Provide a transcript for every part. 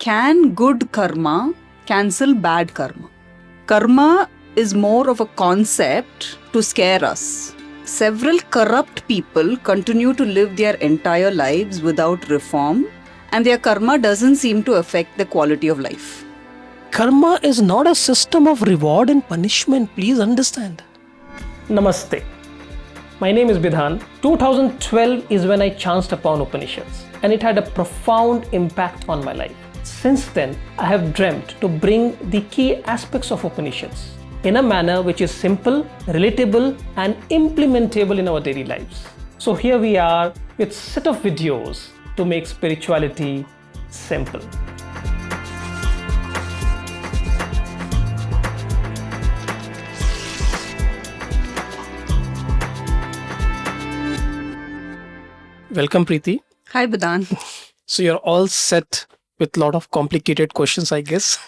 can good karma cancel bad karma? Karma is more of a concept to scare us. Several corrupt people continue to live their entire lives without reform, and their karma doesn't seem to affect the quality of life. Karma is not a system of reward and punishment. Please understand. Namaste. My name is Bidhan. 2012 is when I chanced upon Upanishads, and it had a profound impact on my life. Since then, I have dreamt to bring the key aspects of Upanishads in a manner which is simple, relatable, and implementable in our daily lives. So here we are with a set of videos to make spirituality simple. Welcome, Preeti. Hi, Bidan. So you're all set with a lot of complicated questions, I guess.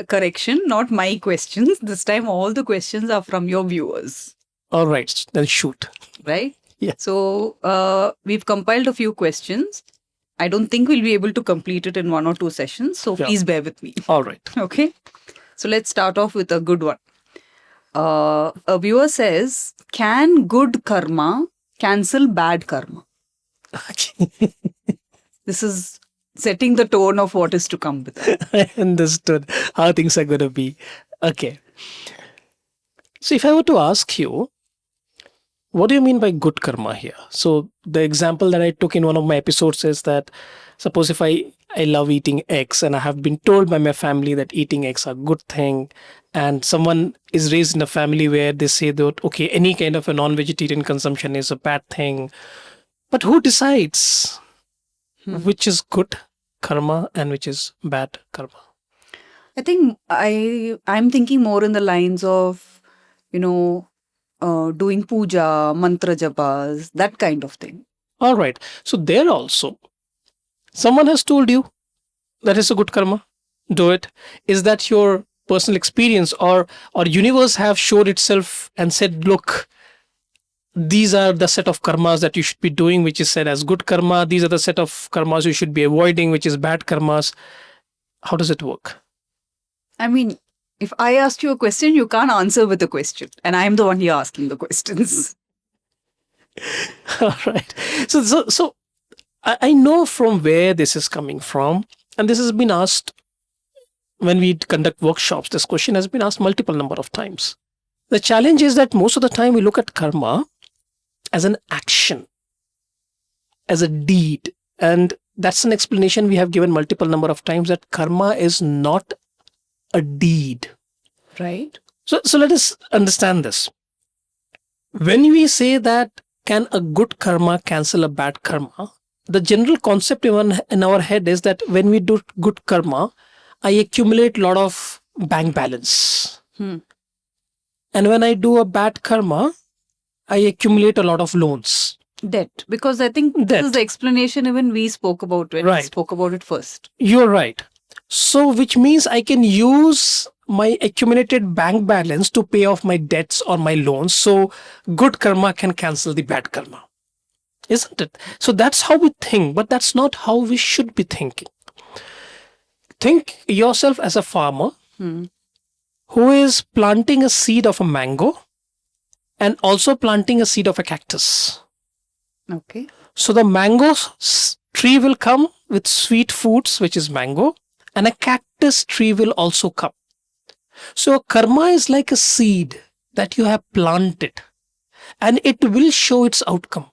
Correction, not my questions. This time all the questions are from your viewers. All right, then shoot. Right? Yeah. So we've compiled a few questions. I don't think we'll be able to complete it in 1 or 2 sessions. So please bear with me. All right. Okay. So let's start off with a good one. A viewer says, can good karma cancel bad karma? This is setting the tone of what is to come with it. I understood how things are going to be. Okay. So if I were to ask you, what do you mean by good karma here? So the example that I took in one of my episodes is that suppose if I love eating eggs and I have been told by my family that eating eggs are a good thing, and someone is raised in a family where they say that, okay, any kind of a non-vegetarian consumption is a bad thing. But who decides which is good karma and which is bad karma? I think I'm thinking more in the lines of, doing puja, mantra japas, that kind of thing. All right. So there also, someone has told you that is a good karma. Do it. Is that your personal experience, or universe have showed itself and said, look, these are the set of karmas that you should be doing, which is said as good karma. These are the set of karmas you should be avoiding, which is bad karmas. How does it work? I mean, if I ask you a question, you can't answer with a question. And I'm the one here asking the questions. All right. So I know from where this is coming from. And this has been asked when we conduct workshops. This question has been asked multiple number of times. The challenge is that most of the time we look at karma as an action, as a deed. And that's an explanation we have given multiple number of times, that karma is not a deed. Right. So let us understand this. When we say that can a good karma cancel a bad karma, the general concept in our head is that when we do good karma, I accumulate a lot of bank balance. And when I do a bad karma, I accumulate a lot of loans. Debt. Because I think this is the explanation even we spoke about when we spoke about it first. You're right. So which means I can use my accumulated bank balance to pay off my debts or my loans. So good karma can cancel the bad karma. Isn't it? So that's how we think, but that's not how we should be thinking. Think yourself as a farmer who is planting a seed of a mango and also planting a seed of a cactus. Okay. So the mango tree will come with sweet fruits, which is mango, and a cactus tree will also come. So karma is like a seed that you have planted, and it will show its outcome.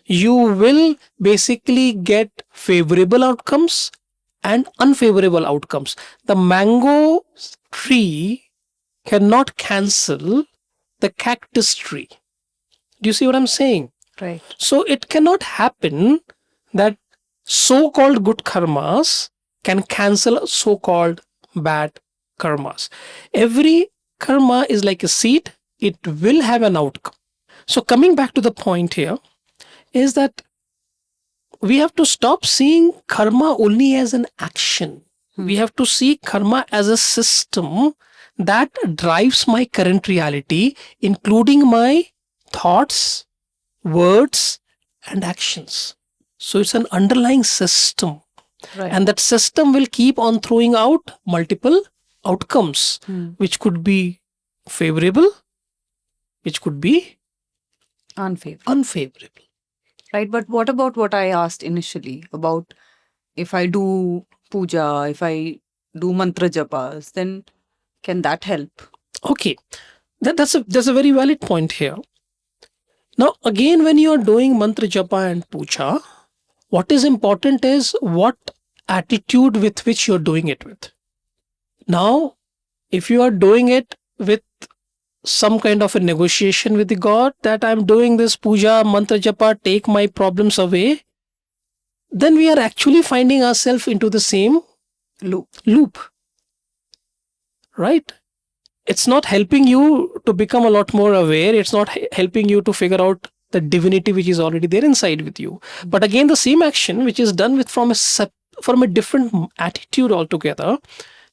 You will basically get favorable outcomes and unfavorable outcomes. The mango tree cannot cancel the cactus tree. Do you see what I'm saying? Right. So it cannot happen that so-called good karmas can cancel so-called bad karmas. Every karma is like a seed. It will have an outcome. So coming back to the point here is that we have to stop seeing karma only as an action. We have to see karma as a system that drives my current reality, including my thoughts, words, and actions. So it's an underlying system. Right. And that system will keep on throwing out multiple outcomes, which could be favorable, which could be Unfavorable. unfavorable. Right. But what about what I asked initially about if I do puja, if I do mantra japas, then can that help? Okay, that's a very valid point here. Now, again, when you are doing mantra japa and puja, what is important is what attitude with which you're doing it with. Now, if you are doing it with some kind of a negotiation with the God that I'm doing this puja, mantra japa, take my problems away, then we are actually finding ourselves into the same loop, right? It's not helping you to become a lot more aware. It's not helping you to figure out the divinity which is already there inside with you. But again, the same action which is done with from a different attitude altogether,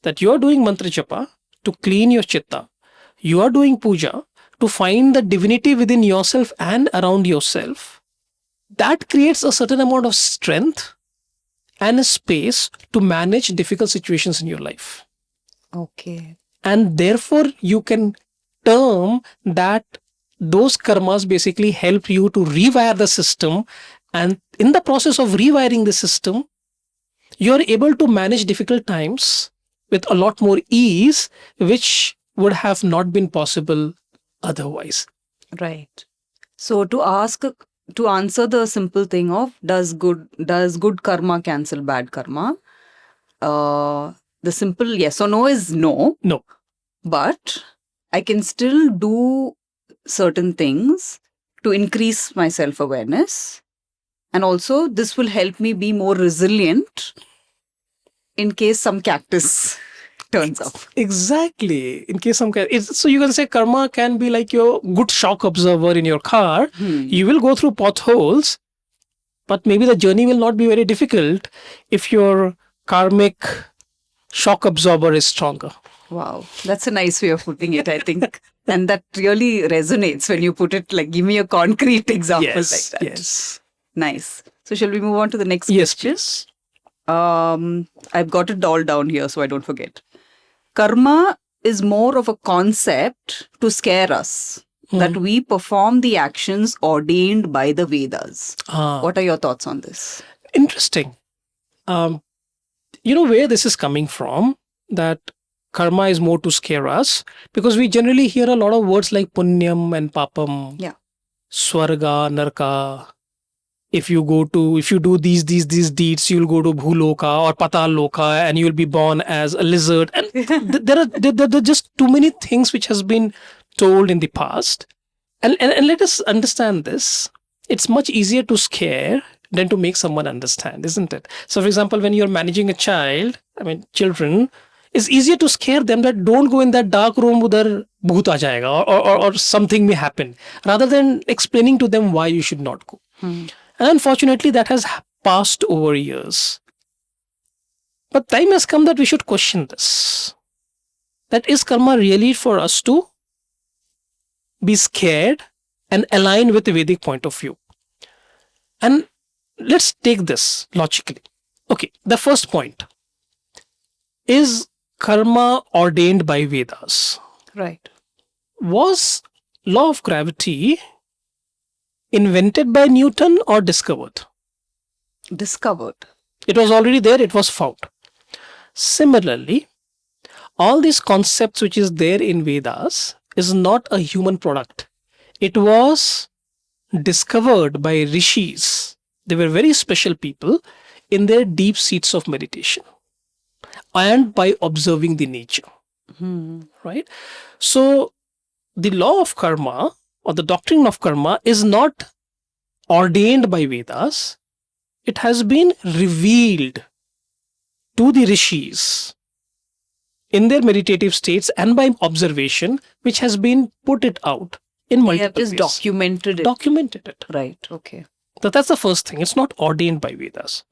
that you are doing mantra japa to clean your chitta, you are doing puja to find the divinity within yourself and around yourself. That creates a certain amount of strength and a space to manage difficult situations in your life. Okay. And therefore, you can term that those karmas basically help you to rewire the system. And in the process of rewiring the system, you're able to manage difficult times with a lot more ease, which would have not been possible otherwise. Right. So to answer the simple thing of does good karma cancel bad karma? The simple yes or no is no. No. But I can still do certain things to increase my self-awareness. And also this will help me be more resilient in case some cactus turns up. Exactly. In case some so you can say karma can be like your good shock absorber in your car. You will go through potholes, but maybe the journey will not be very difficult if your karmic shock absorber is stronger. Wow, that's a nice way of putting it, I think. And that really resonates when you put it like, give me a concrete example like that. Yes. Nice. So shall we move on to the next Yes, question? please. I've got it all down here so I don't forget. Karma is more of a concept to scare us, that we perform the actions ordained by the Vedas. What are your thoughts on this? Interesting. You know where this is coming from, that karma is more to scare us, because we generally hear a lot of words like punyam and papam. Yeah. Swarga, narka. If you do these deeds, you'll go to bhuloka or patal loka and you'll be born as a lizard. And there are just too many things which has been told in the past. And let us understand this. It's much easier to scare than to make someone understand, isn't it? So for example, when you're managing a children, it's easier to scare them that don't go in that dark room, udhar bhoot aa jayega, or something may happen, rather than explaining to them why you should not go. And unfortunately, that has passed over years. But time has come that we should question this. That is karma really for us to be scared and align with the Vedic point of view? And let's take this logically. Okay, the first point. Is karma ordained by Vedas? Right. Was law of gravity invented by Newton or discovered? Discovered. It was already there, it was found. Similarly, all these concepts which is there in Vedas is not a human product. It was discovered by rishis. They were very special people in their deep seats of meditation and by observing the nature. Right? So, the law of karma or the doctrine of karma is not ordained by Vedas. It has been revealed to the rishis in their meditative states and by observation, which has been put it out in multiple ways. Documented it. Documented it. Right. Okay. So that's the first thing. It's not ordained by Vedas.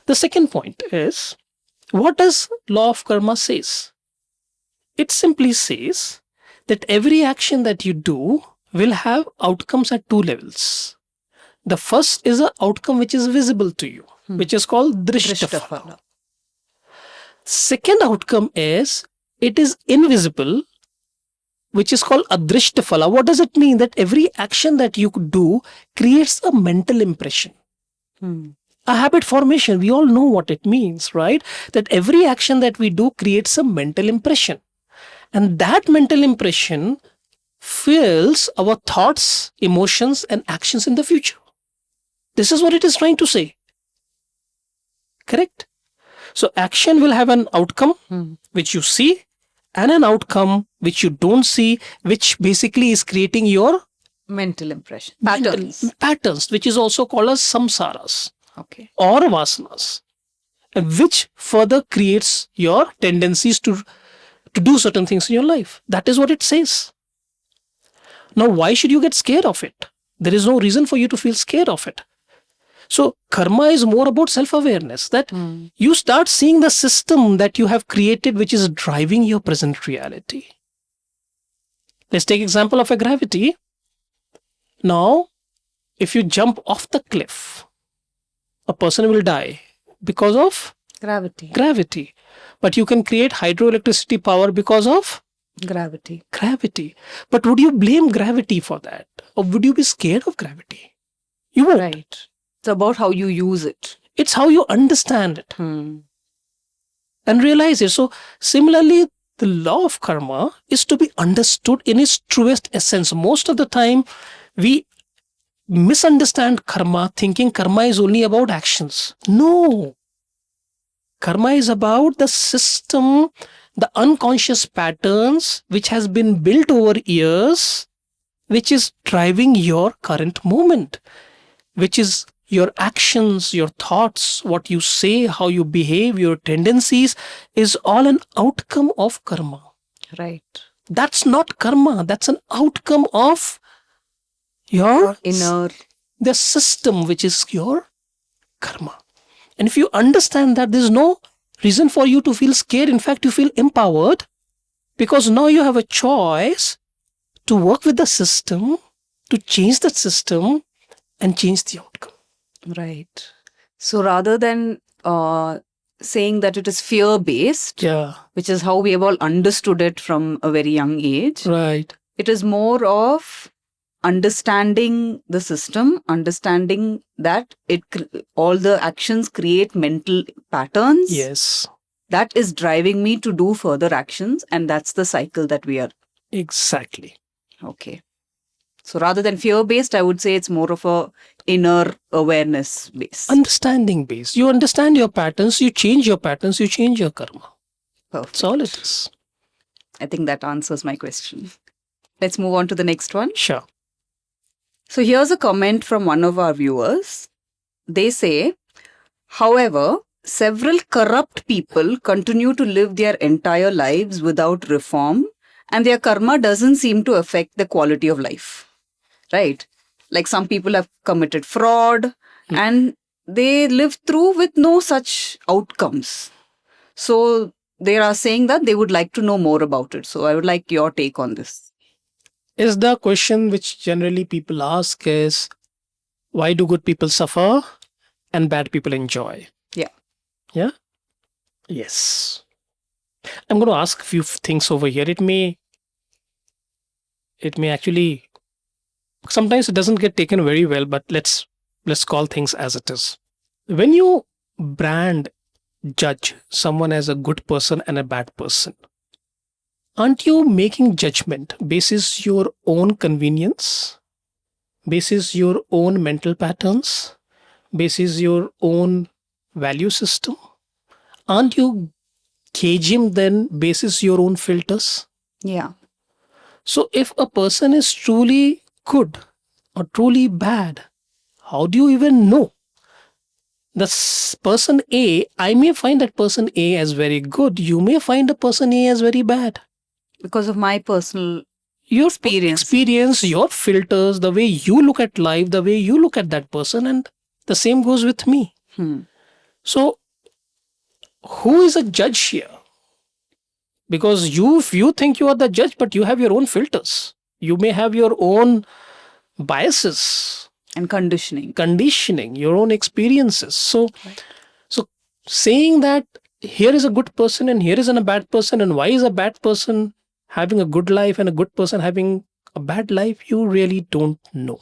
The second point is, what does law of karma says? It simply says that every action that you do will have outcomes at two levels. The first is an outcome which is visible to you. which is called Drishtaphala. Drishtaphala. Second outcome is it is invisible, which is called Adrishtaphala. What does it mean? That every action that you do creates a mental impression. A habit formation, we all know what it means, right? That every action that we do creates a mental impression. And that mental impression fuels our thoughts, emotions, and actions in the future. This is what it is trying to say. Correct? So action will have an outcome which you see and an outcome which you don't see, which basically is creating your Mental impression. Patterns. which is also called as samskaras Okay. or vasanas, and which further creates your tendencies to do certain things in your life. That is what it says. Now, why should you get scared of it? There is no reason for you to feel scared of it. So, karma is more about self-awareness, that you start seeing the system that you have created which is driving your present reality. Let's take example of a gravity. Now, if you jump off the cliff, a person will die because of gravity. But you can create hydroelectricity power because of Gravity. But would you blame gravity for that? Or would you be scared of gravity? You won't. Right. It's about how you use it. It's how you understand it and realize it. So, similarly, the law of karma is to be understood in its truest essence. Most of the time, we misunderstand karma, thinking karma is only about actions. No. Karma is about the system, the unconscious patterns which has been built over years, which is driving your current moment, which is your actions, your thoughts, what you say, how you behave, your tendencies is all an outcome of karma. Right. That's not karma. That's an outcome of your the system, which is your karma. And if you understand that, there's no reason for you to feel scared. In fact, you feel empowered because now you have a choice to work with the system, to change the system and change the outcome. Right. So rather than saying that it is fear-based, which is how we have all understood it from a very young age, right? It is more of understanding the system, understanding that all the actions create mental patterns. Yes. That is driving me to do further actions, and that's the cycle that we are. Exactly. Okay. So rather than fear-based, I would say it's more of a inner awareness-based. Understanding-based. You understand your patterns, you change your patterns, you change your karma. Perfect. That's all it is. I think that answers my question. Let's move on to the next one. Sure. So here's a comment from one of our viewers. They say, however, several corrupt people continue to live their entire lives without reform, and their karma doesn't seem to affect the quality of life. Right? Like some people have committed fraud and they live through with no such outcomes. So they are saying that they would like to know more about it. So I would like your take on this. Is the question which generally people ask is, why do good people suffer and bad people enjoy? Yeah. Yeah? Yes. I'm going to ask a few things over here. It may actually, sometimes it doesn't get taken very well, but let's call things as it is. When you judge someone as a good person and a bad person, aren't you making judgment basis your own convenience, basis your own mental patterns, basis your own value system? Aren't you gauging then basis your own filters? Yeah. So if a person is truly good or truly bad, how do you even know? Person A, I may find that person A as very good. You may find a person A as very bad. Because of my personal experience, your filters, the way you look at life, the way you look at that person, and the same goes with me. So, who is a judge here? Because if you think you are the judge, but you have your own filters. You may have your own biases. And conditioning, your own experiences. So saying that here is a good person and here is a bad person, and why is a bad person having a good life and a good person having a bad life, you really don't know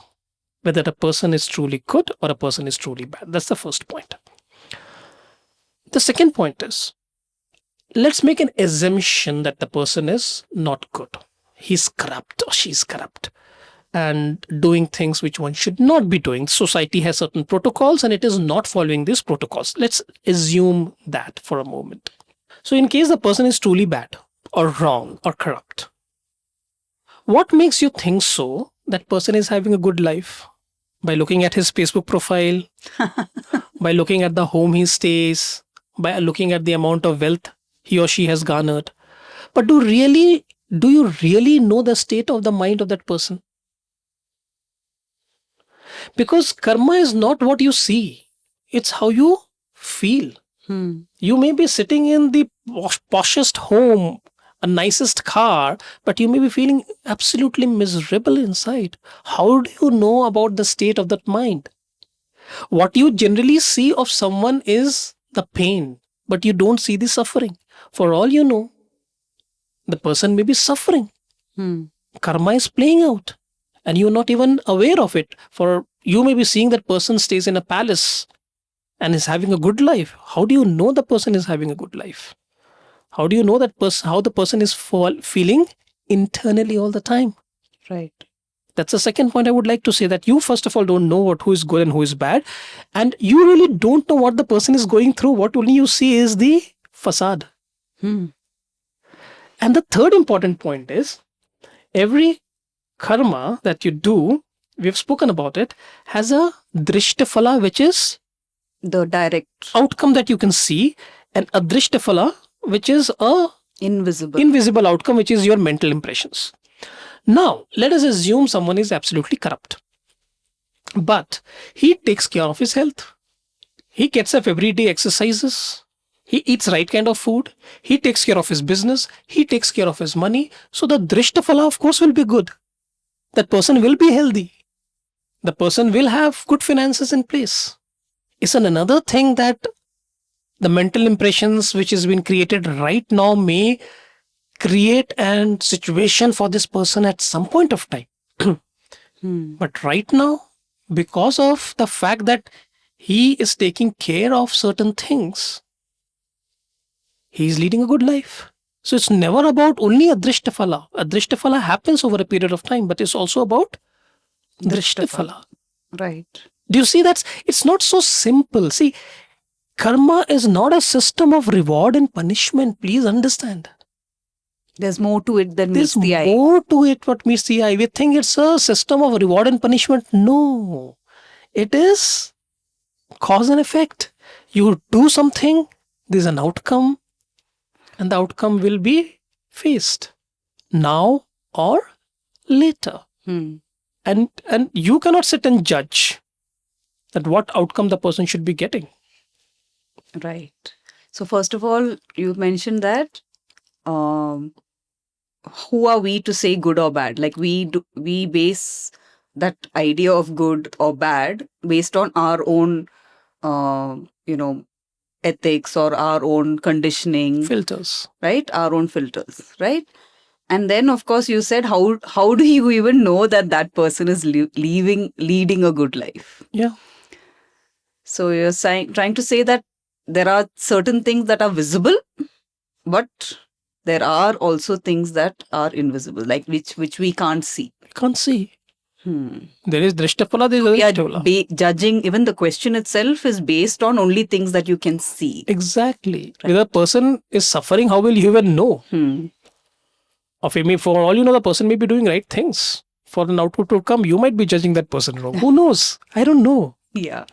whether a person is truly good or a person is truly bad. That's the first point. The second point is, let's make an assumption that the person is not good. He's corrupt or she's corrupt and doing things which one should not be doing. Society has certain protocols and it is not following these protocols. Let's assume that for a moment. So in case the person is truly bad or wrong or corrupt, what makes you think so that person is having a good life? By looking at his Facebook profile, by looking at the home he stays, by looking at the amount of wealth he or she has garnered. But do you really know the state of the mind of that person? Because karma is not what you see, it's how you feel. You may be sitting in the poshest home, a nicest car, but you may be feeling absolutely miserable inside. How do you know about the state of that mind? What you generally see of someone is the pain, but you don't see the suffering. For all you know, the person may be suffering. Karma is playing out and you're not even aware of it. For you may be seeing that person stays in a palace and is having a good life. How do you know the person is having a good life? How do you know that how the person is feeling internally all the time? Right. That's the second point I would like to say, that you first of all don't know who is good and who is bad, and you really don't know what the person is going through. What only you see is the facade. And the third important point is, every karma that you do, we've spoken about it, has a drishtaphala, which is the direct outcome that you can see, and adrishtaphala, which is a invisible outcome, which is your mental impressions. Now, let us assume someone is absolutely corrupt, but he takes care of his health. He gets up every day, exercises. He eats right kind of food. He takes care of his business. He takes care of his money. So the drishtaphala, of course, will be good. That person will be healthy. The person will have good finances in place. It's another thing that the mental impressions which has been created right now may create a situation for this person at some point of time. But right now, because of the fact that he is taking care of certain things, he is leading a good life. So it's never about only adrishtaphala. Adrishtaphala happens over a period of time, but it's also about drishtaphala. Right. Do you see that? It's not so simple. See, karma is not a system of reward and punishment. Please understand. There's more to it than meets the eye. There's more to it what meets the eye. We think it's a system of reward and punishment. No. It is cause and effect. You do something, there's an outcome, and the outcome will be faced now or later. And you cannot sit and judge that what outcome the person should be getting. Right. So first of all, you mentioned that who are we to say good or bad? Like we base that idea of good or bad based on our own, ethics or our own conditioning. Filters. Right? Our own filters. Right? And then, of course, you said, how do you even know that person is leading a good life? Yeah. So you're trying to say that there are certain things that are visible, but there are also things that are invisible, like which we can't see. Can't see. There is drishtaphala, there is adrishtaphala. Judging, even the question itself is based on only things that you can see. Exactly. Right. If a person is suffering, how will you even know? Or for all you know, the person may be doing right things. For an output to come, you might be judging that person wrong. Who knows? I don't know. Yeah.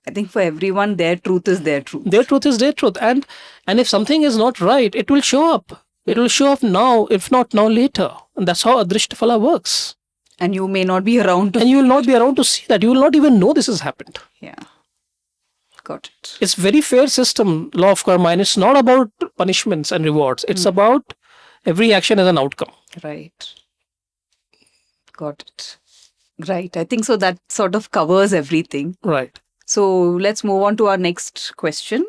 I think for everyone, their truth is their truth. Their truth is their truth. And if something is not right, it will show up. It will show up now, if not now, later. And that's how adrishtaphala works. And you may not be around to... And you will not be around to see that. You will not even know this has happened. Yeah. Got it. It's very fair system, law of karma. And it's not about punishments and rewards. It's about every action as an outcome. Right. Got it. Right. I think so that sort of covers everything. Right. So let's move on to our next question.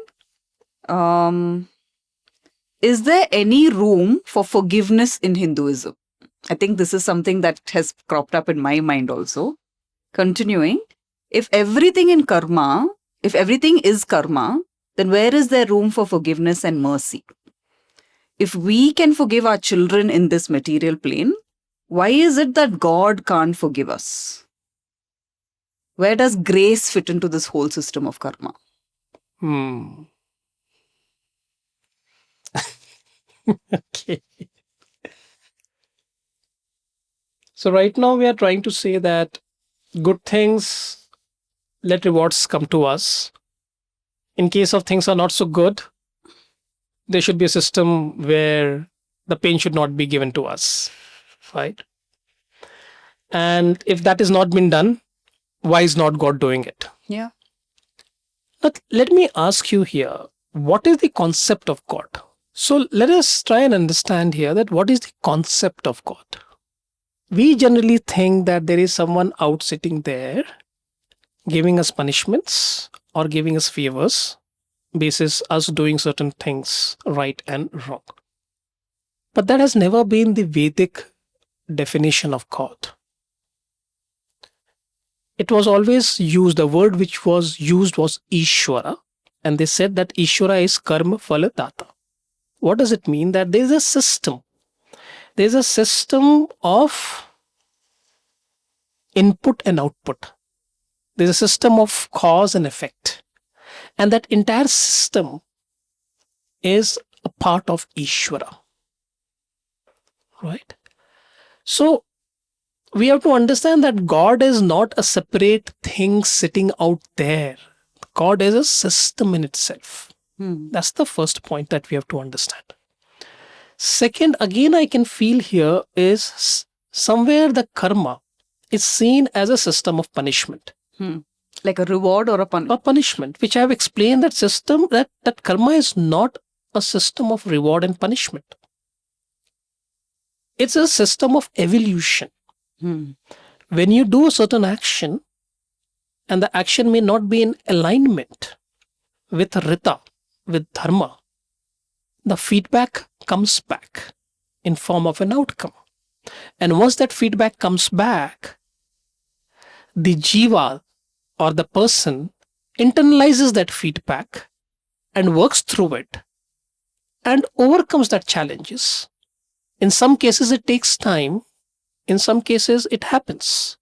Um, is there any room for forgiveness in Hinduism? I think this is something that has cropped up in my mind also. Continuing, if everything is karma, then where is there room for forgiveness and mercy? If we can forgive our children in this material plane, why is it that God can't forgive us? Where does grace fit into this whole system of karma? Okay. So right now we are trying to say that good things, let rewards come to us. In case of things are not so good, there should be a system where the pain should not be given to us. Right. And if that is not been done, why is not God doing it? Yeah. But let me ask you here, what is the concept of God? So let us try and understand here that what is the concept of God? We generally think that there is someone out sitting there giving us punishments or giving us favors basis us doing certain things right and wrong. But that has never been the Vedic definition of God. It was always used, the word which was used was Ishwara, and they said that Ishwara is karma phala data. What does it mean? That there is a system. There is a system of input and output. There's a system of cause and effect. And that entire system is a part of Ishwara. Right? So we have to understand that God is not a separate thing sitting out there. God is a system in itself. That's the first point that we have to understand. Second, again, I can feel here is somewhere the karma is seen as a system of punishment. Like a reward or a punishment? A punishment, which I have explained that system, that karma is not a system of reward and punishment. It's a system of evolution. When you do a certain action, and the action may not be in alignment with Rita, with Dharma, the feedback comes back in form of an outcome. And once that feedback comes back, the jiva or the person internalizes that feedback and works through it and overcomes that challenges. In some cases, it takes time. In some cases, it happens,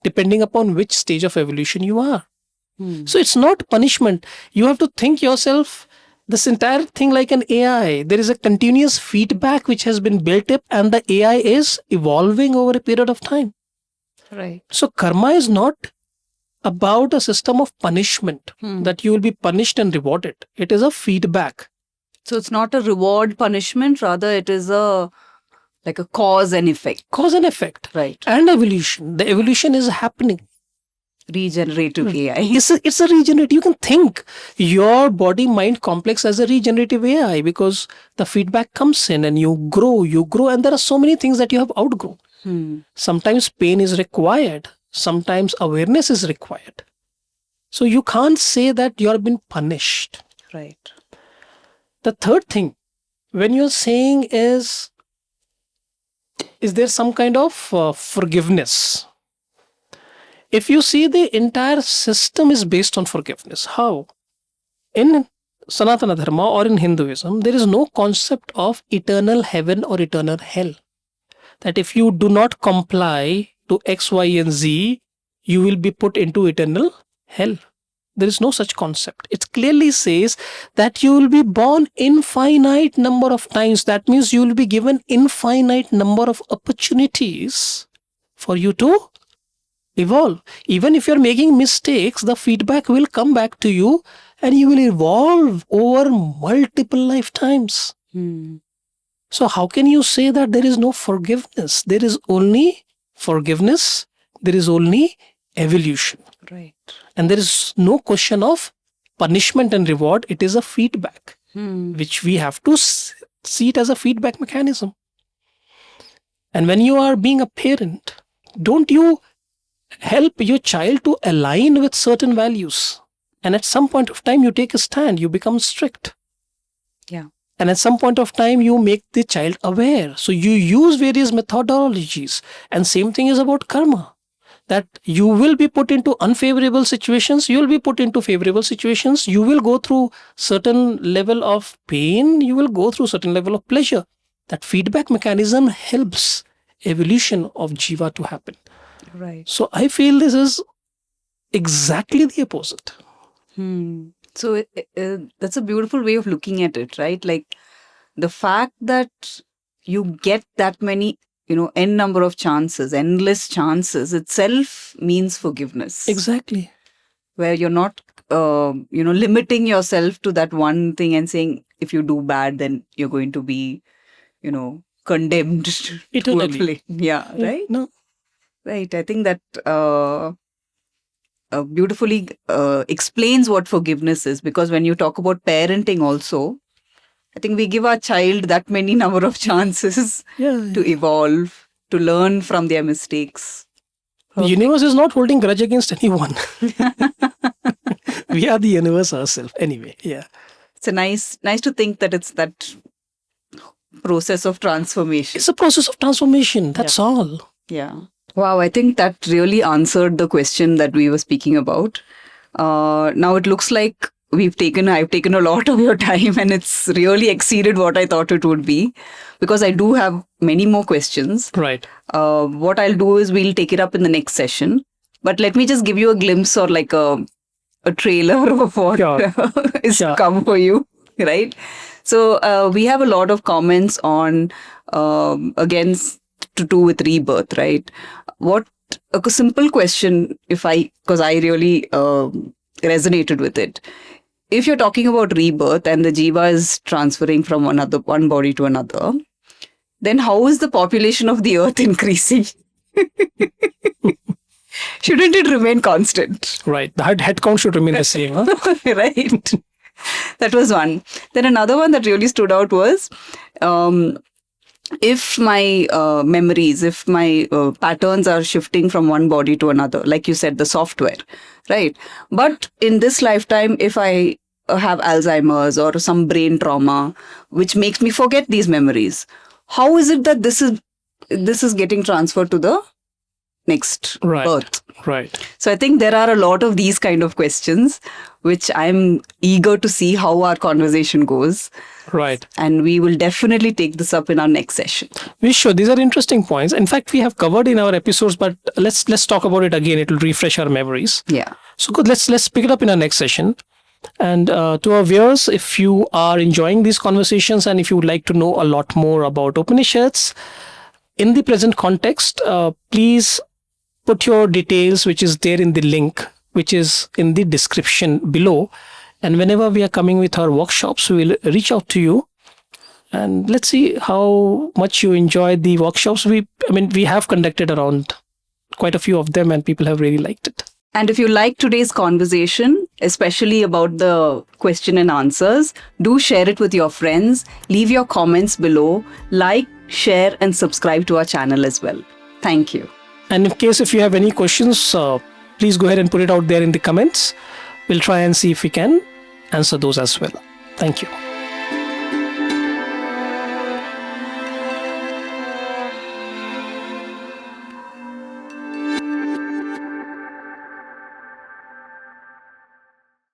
depending upon which stage of evolution you are. So it's not punishment. You have to think yourself this entire thing like an AI. There is a continuous feedback which has been built up, and the AI is evolving over a period of time. Right. So karma is not about a system of punishment that you will be punished and rewarded. It is a feedback. So it's not a reward punishment, rather it is like a cause and effect. Cause and effect. Right. And evolution. The evolution is happening. Regenerative AI. It's a regenerative. You can think your body-mind complex as a regenerative AI because the feedback comes in and you grow, and there are so many things that you have outgrown. Sometimes pain is required. Sometimes awareness is required. So you can't say that you have been punished. Right. The third thing, when you're saying is there some kind of forgiveness? If you see, the entire system is based on forgiveness. How? In Sanatana Dharma or in Hinduism, there is no concept of eternal heaven or eternal hell. That if you do not comply to X, Y, and Z, you will be put into eternal hell. There is no such concept. It clearly says that you will be born infinite number of times. That means you will be given infinite number of opportunities for you to evolve. Even if you're making mistakes, the feedback will come back to you and you will evolve over multiple lifetimes. So how can you say that there is no forgiveness? There is only forgiveness. There is only evolution. Right. And there is no question of punishment and reward. It is a feedback, which we have to see it as a feedback mechanism. And when you are being a parent, don't you help your child to align with certain values. And at some point of time, you take a stand, you become strict. Yeah. And at some point of time, you make the child aware. So you use various methodologies. And same thing is about karma. That you will be put into unfavorable situations, you will be put into favorable situations, you will go through certain level of pain, you will go through certain level of pleasure. That feedback mechanism helps evolution of jiva to happen. Right. So I feel this is exactly the opposite. So that's a beautiful way of looking at it, right? Like the fact that you get that many, n number of chances, endless chances itself means forgiveness. Exactly. Where you're not, limiting yourself to that one thing and saying, if you do bad, then you're going to be, condemned to a Eternally. flame. Yeah, right? No. Right. I think that beautifully explains what forgiveness is, because when you talk about parenting also, I think we give our child that many number of chances to evolve, to learn from their mistakes. The universe is not holding grudge against anyone. We are the universe ourselves. Anyway, yeah. It's a nice to think that it's that process of transformation. It's a process of transformation. That's all. Yeah. Wow, I think that really answered the question that we were speaking about. Now it looks like I've taken a lot of your time, and it's really exceeded what I thought it would be, because I do have many more questions. Right. What I'll do is we'll take it up in the next session. But let me just give you a glimpse or like a trailer of what is to come for you, right? So we have a lot of comments on, again, to do with rebirth, right? What a simple question, because I really resonated with it. If you're talking about rebirth and the jiva is transferring from one body to another, then how is the population of the earth increasing? Shouldn't it remain constant? Right. The head count should remain the same. Huh? Right. That was one. Then another one that really stood out was, if my memories, if my patterns are shifting from one body to another, like you said, the software, right? But in this lifetime, if I have Alzheimer's or some brain trauma, which makes me forget these memories, how is it that this is getting transferred to the next birth? Right. So I think there are a lot of these kind of questions, which I'm eager to see how our conversation goes. Right. And we will definitely take this up in our next session. We should. These are interesting points. In fact, we have covered in our episodes, but let's talk about it again. It will refresh our memories. Yeah. So good. Let's pick it up in our next session. And to our viewers, if you are enjoying these conversations and if you would like to know a lot more about Upanishads in the present context, please put your details, which is there in the link, which is in the description below. And whenever we are coming with our workshops, we will reach out to you. And let's see how much you enjoy the workshops. We have conducted around quite a few of them, and people have really liked it. And if you like today's conversation, especially about the question and answers, do share it with your friends. Leave your comments below. Like, share, and subscribe to our channel as well. Thank you. And in case if you have any questions, please go ahead and put it out there in the comments. We'll try and see if we can answer those as well. Thank you.